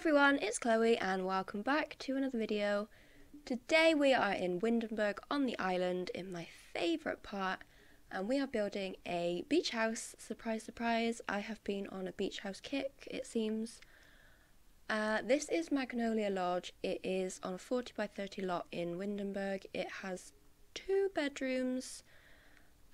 everyone, it's Chloe and welcome back to another video. Today we are in Windenburg on the island in my favourite part and we are building a beach house. Surprise, surprise, I have been on a beach house kick, it seems. This is Magnolia Lodge. It is on a 40 by 30 lot in Windenburg. It has 2 bedrooms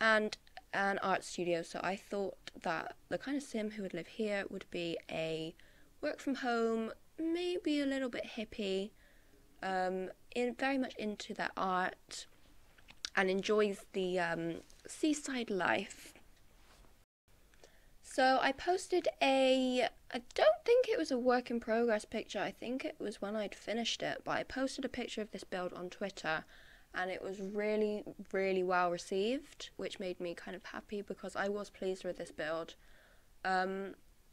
and an art studio, so I thought that the kind of sim who would live here would be a work from home, maybe a little bit hippie, very much into their art and enjoys the seaside life. So I posted I don't think it was a work in progress picture, I think it was when I'd finished it, but I posted a picture of this build on Twitter and it was really, really well received, which made me kind of happy because I was pleased with this build.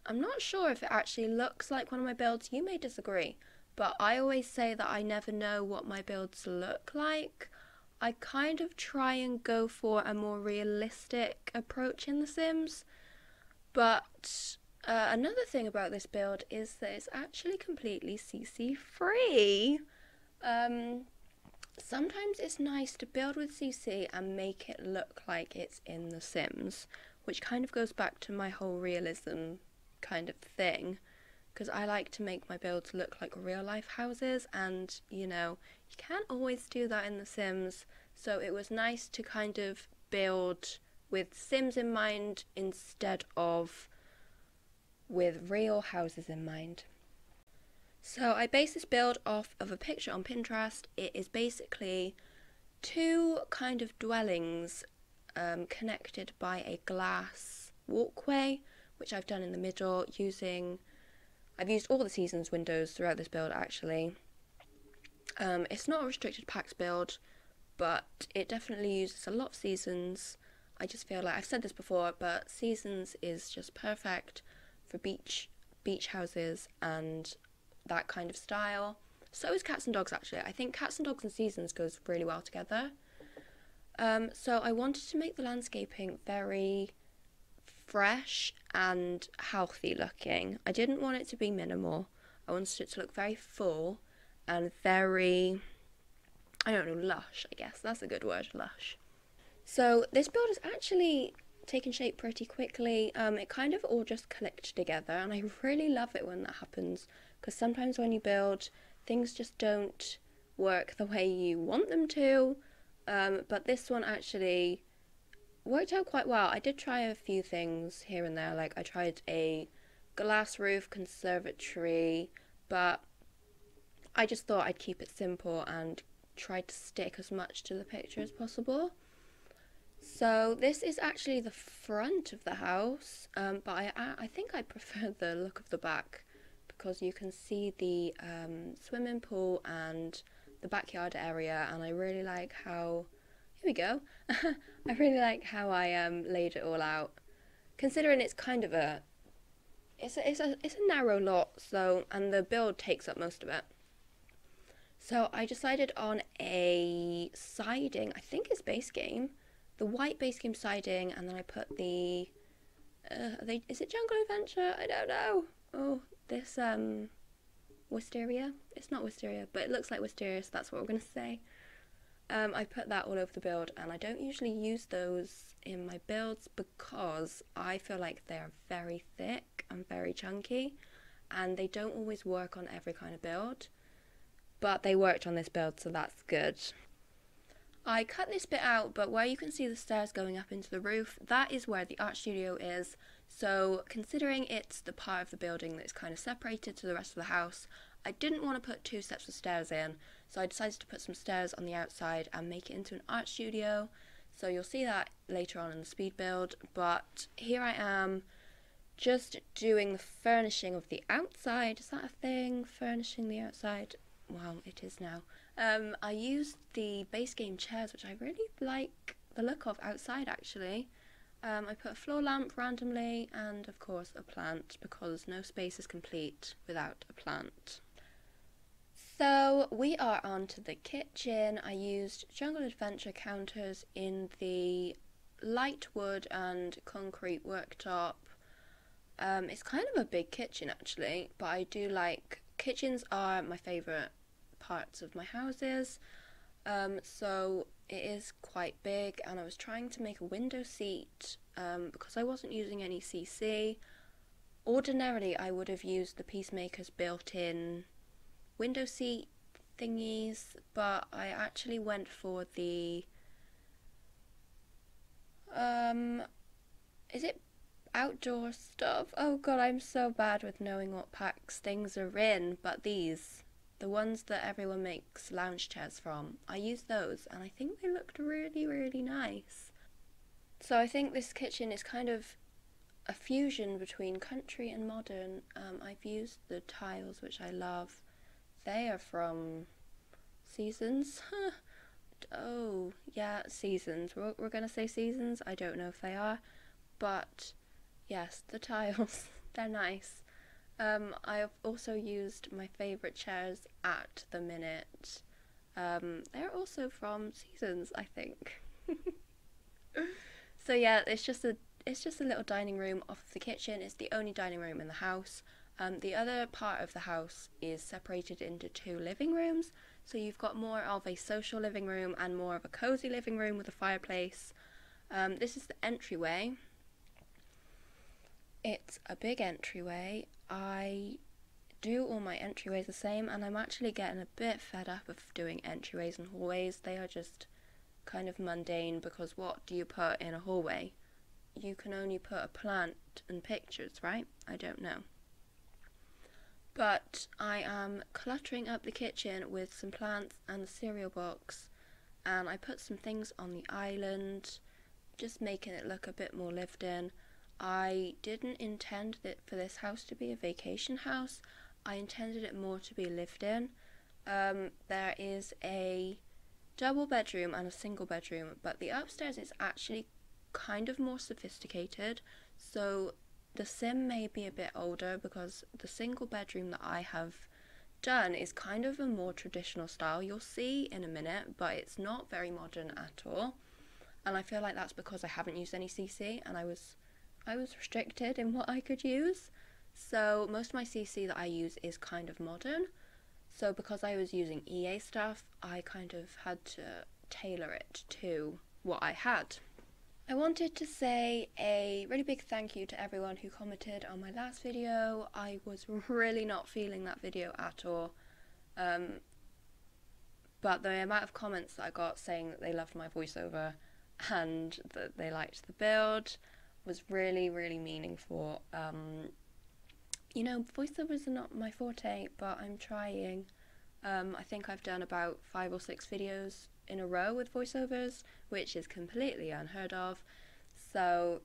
I'm not sure if it actually looks like one of my builds. You may disagree, but I always say that I never know what my builds look like. I kind of try and go for a more realistic approach in The Sims, but another thing about this build is that it's actually completely CC free. Sometimes it's nice to build with CC and make it look like it's in The Sims, which kind of goes back to my whole realism kind of thing, because I like to make my builds look like real life houses, and you know, you can't always do that in The Sims, so it was nice to kind of build with Sims in mind instead of with real houses in mind. So I based this build off of a picture on Pinterest. It is basically 2 kind of dwellings connected by a glass walkway, which I've done in the middle I've used all the seasons windows throughout this build actually. It's not a restricted packs build, but it definitely uses a lot of seasons. I just feel like, I've said this before, but seasons is just perfect for beach houses and that kind of style. So is cats and dogs actually. I think cats and dogs and seasons goes really well together. So I wanted to make the landscaping very fresh and healthy looking. I didn't want it to be minimal. I wanted it to look very full and very, I don't know, lush, I guess. That's a good word, lush. So this build has actually taken shape pretty quickly. It kind of all just clicked together and I really love it when that happens, because sometimes when you build, things just don't work the way you want them to. But this one actually worked out quite well. I did try a few things here and there, like I tried a glass roof conservatory, but I just thought I'd keep it simple and tried to stick as much to the picture as possible. So this is actually the front of the house, but I think I prefer the look of the back because you can see the swimming pool and the backyard area, and I really like how, here we go, I really like how I laid it all out, considering it's kind of it's a narrow lot, so, and the build takes up most of it. So I decided on a siding, I think it's base game, the white base game siding, and then I put the, is it Jungle Adventure? I don't know. Oh, this wisteria? It's not wisteria, but it looks like wisteria, so that's what we're going to say. I put that all over the build, and I don't usually use those in my builds because I feel like they're very thick and very chunky, and they don't always work on every kind of build, but they worked on this build, so that's good. I cut this bit out, but where you can see the stairs going up into the roof, that is where the art studio is. So considering it's the part of the building that's kind of separated to the rest of the house, I didn't want to put 2 sets of stairs in, so I decided to put some stairs on the outside and make it into an art studio. So you'll see that later on in the speed build, but here I am just doing the furnishing of the outside. Is that a thing? Furnishing the outside? Well, it is now. I used the base game chairs, which I really like the look of outside actually. I put a floor lamp randomly and of course a plant, because no space is complete without a plant. So we are on to the kitchen. I used Jungle Adventure counters in the light wood and concrete worktop. It's kind of a big kitchen actually, but I do like kitchens are my favourite parts of my houses, so it is quite big, and I was trying to make a window seat because I wasn't using any CC. Ordinarily I would have used the Peacemaker's built-in window seat thingies, but I actually went for the is it outdoor stuff? Oh god, I'm so bad with knowing what packs things are in, but these, the ones that everyone makes lounge chairs from, I used those and I think they looked really, really nice. So I think this kitchen is kind of a fusion between country and modern. I've used the tiles, which I love. They are from Seasons. Oh, yeah, Seasons. We're gonna say Seasons. I don't know if they are, but yes, the tiles, they're nice. I've also used my favourite chairs at the minute. They're also from Seasons, I think. So yeah, it's just a little dining room off of the kitchen. It's the only dining room in the house. The other part of the house is separated into 2 living rooms, so you've got more of a social living room and more of a cozy living room with a fireplace. This is the entryway. It's a big entryway. I do all my entryways the same, and I'm actually getting a bit fed up of doing entryways and hallways. They are just kind of mundane, because what do you put in a hallway? You can only put a plant and pictures, right? I don't know. But I am cluttering up the kitchen with some plants and a cereal box, and I put some things on the island, just making it look a bit more lived in. I didn't intend for this house to be a vacation house. I intended it more to be lived in. There is a double bedroom and a single bedroom, but the upstairs is actually kind of more sophisticated, so the sim may be a bit older, because the single bedroom that I have done is kind of a more traditional style. You'll see in a minute, but it's not very modern at all, and I feel like that's because I haven't used any CC, and I was restricted in what I could use. So most of my CC that I use is kind of modern, so because I was using EA stuff, I kind of had to tailor it to what I had. I wanted to say a really big thank you to everyone who commented on my last video. I was really not feeling that video at all, but the amount of comments that I got saying that they loved my voiceover and that they liked the build was really, really meaningful. You know, voiceovers are not my forte, but I'm trying. I think I've done about 5 or 6 videos in a row with voiceovers, which is completely unheard of. So,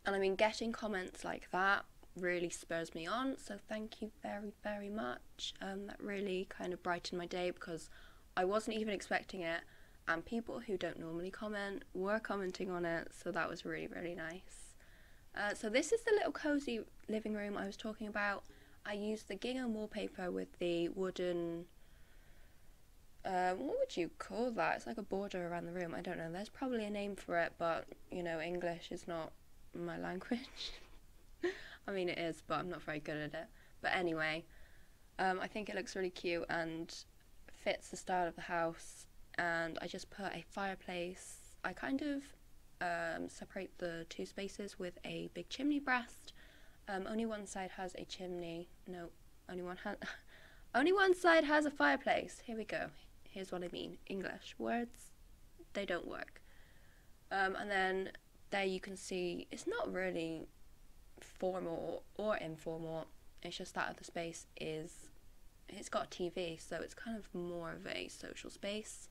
and I mean, getting comments like that really spurs me on, so thank you very, very much. That really kind of brightened my day, because I wasn't even expecting it, and people who don't normally comment were commenting on it, so that was really, really nice. So this is the little cozy living room I was talking about. I used the gingham wallpaper with the wooden, what would you call that? It's like a border around the room. I don't know. There's probably a name for it, but, you know, English is not my language. I mean, it is, but I'm not very good at it. But anyway, I think it looks really cute and fits the style of the house. And I just put a fireplace. I kind of separate the 2 spaces with a big chimney breast. Only one side has a chimney. No, only one side has a fireplace. Here we go. Here's what I mean. English words, they don't work. And then there you can see it's not really formal or informal. It's just that other space it's got a TV, so it's kind of more of a social space.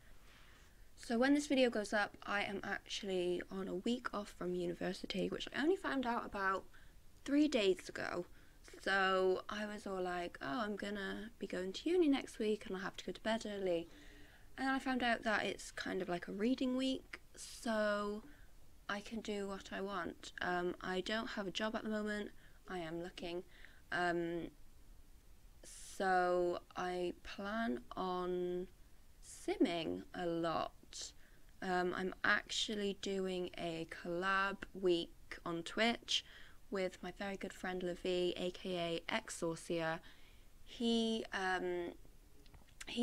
So when this video goes up, I am actually on a week off from university, which I only found out about 3 days ago. So I was all like, oh, I'm gonna be going to uni next week and I'll have to go to bed early. And then I found out that it's kind of like a reading week, so I can do what I want. I don't have a job at the moment. I am looking. So I plan on simming a lot. I'm actually doing a collab week on Twitch with my very good friend Levi, aka Exorcia. he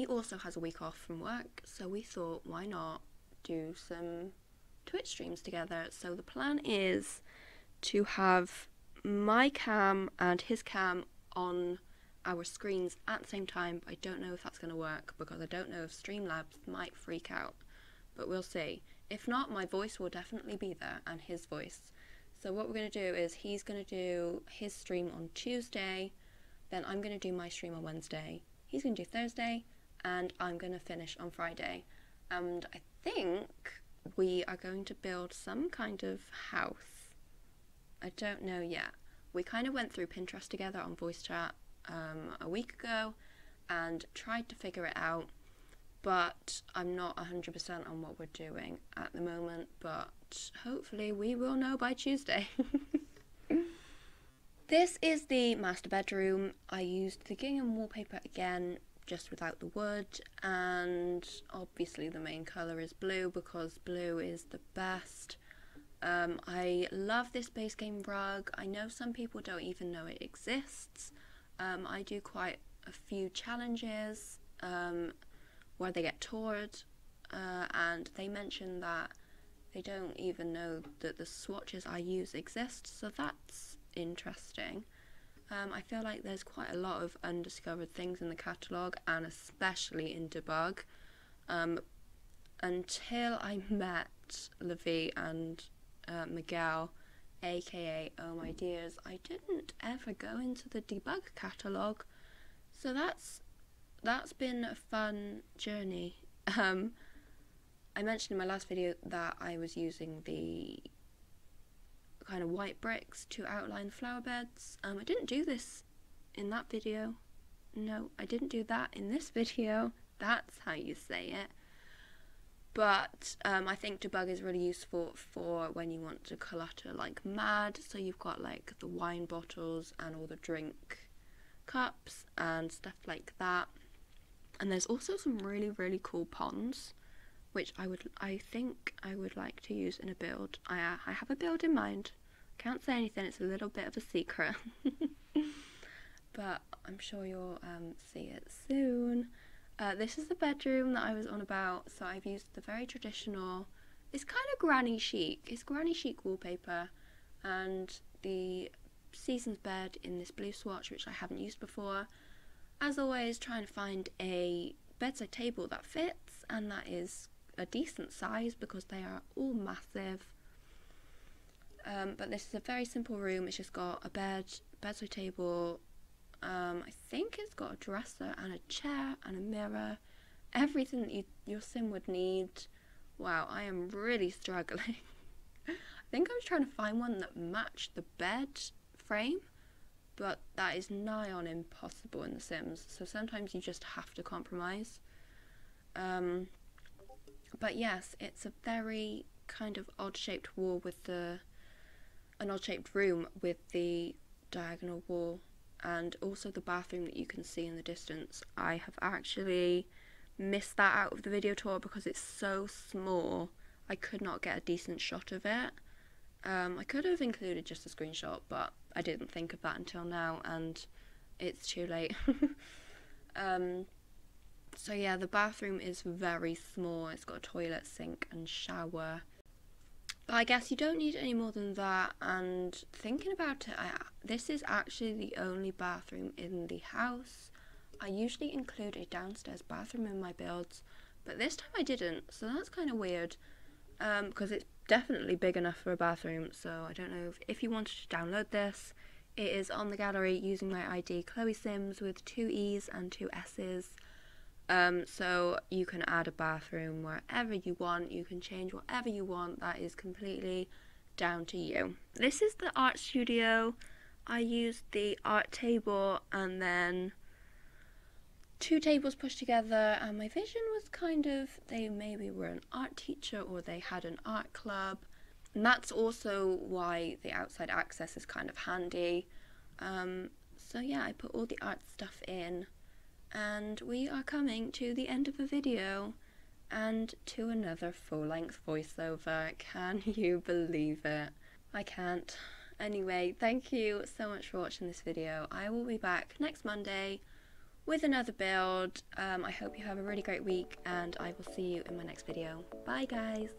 also has a week off from work, so we thought, why not do some Twitch streams together? So the plan is to have my cam and his cam on our screens at the same time, but I don't know if that's going to work because I don't know if Streamlabs might freak out, but we'll see. If not, my voice will definitely be there, and his voice. So what we're going to do is he's going to do his stream on Tuesday, then I'm going to do my stream on Wednesday, he's going to do Thursday, and I'm going to finish on Friday. And I think we are going to build some kind of house. I don't know yet. We kind of went through Pinterest together on voice chat a week ago and tried to figure it out, but I'm not 100% on what we're doing at the moment, but hopefully we will know by Tuesday. This is the master bedroom. I used the gingham wallpaper again, just without the wood, and obviously the main colour is blue because blue is the best. I love this base game rug. I know some people don't even know it exists. I do quite a few challenges where they get toured, and they mention that they don't even know that the swatches I use exist, so that's interesting. I feel like there's quite a lot of undiscovered things in the catalogue, and especially in debug. Until I met Levi and Miguel, aka Oh My Dears, I didn't ever go into the debug catalogue, so that's been a fun journey. I mentioned in my last video that I was using the kind of white bricks to outline the flower beds. I didn't do this in that video. No, I didn't do that in this video. That's how you say it. But I think debug is really useful for when you want to clutter like mad. So you've got like the wine bottles and all the drink cups and stuff like that. And there's also some really, really cool ponds, which I think I would like to use in a build. I have a build in mind. Can't say anything, it's a little bit of a secret. But I'm sure you'll see it soon. This is the bedroom that I was on about. So I've used the very traditional, it's kind of granny chic. It's granny chic wallpaper, and the Seasons bed in this blue swatch, which I haven't used before. As always, trying to find a bedside table that fits, and that is a decent size because they are all massive. But this is a very simple room. It's just got a bed, bedside table, I think it's got a dresser and a chair and a mirror, everything that your sim would need. Wow, I am really struggling. I think I was trying to find one that matched the bed frame, but that is nigh on impossible in The Sims, so sometimes you just have to compromise. But yes, it's a very kind of odd-shaped wall with an odd-shaped room with the diagonal wall, and also the bathroom that you can see in the distance. I have actually missed that out of the video tour because it's so small. I could not get a decent shot of it. I could have included just a screenshot, but I didn't think of that until now, and it's too late. So yeah, the bathroom is very small. It's got a toilet, sink and shower. But I guess you don't need any more than that, and thinking about it, this is actually the only bathroom in the house. I usually include a downstairs bathroom in my builds, but this time I didn't, so that's kind of weird, because it's definitely big enough for a bathroom. So I don't know if you wanted to download this, it is on the gallery using my ID chloeessims with 2 E's and 2 S's. So you can add a bathroom wherever you want, you can change whatever you want, that is completely down to you. This is the art studio. I used the art table and then 2 tables pushed together, and my vision was kind of, they maybe were an art teacher or they had an art club, and that's also why the outside access is kind of handy. So yeah, I put all the art stuff in. And we are coming to the end of the video and to another full-length voiceover. Can you believe it? I can't. Anyway, thank you so much for watching this video. I will be back next Monday with another build. I hope you have a really great week, and I will see you in my next video. Bye guys!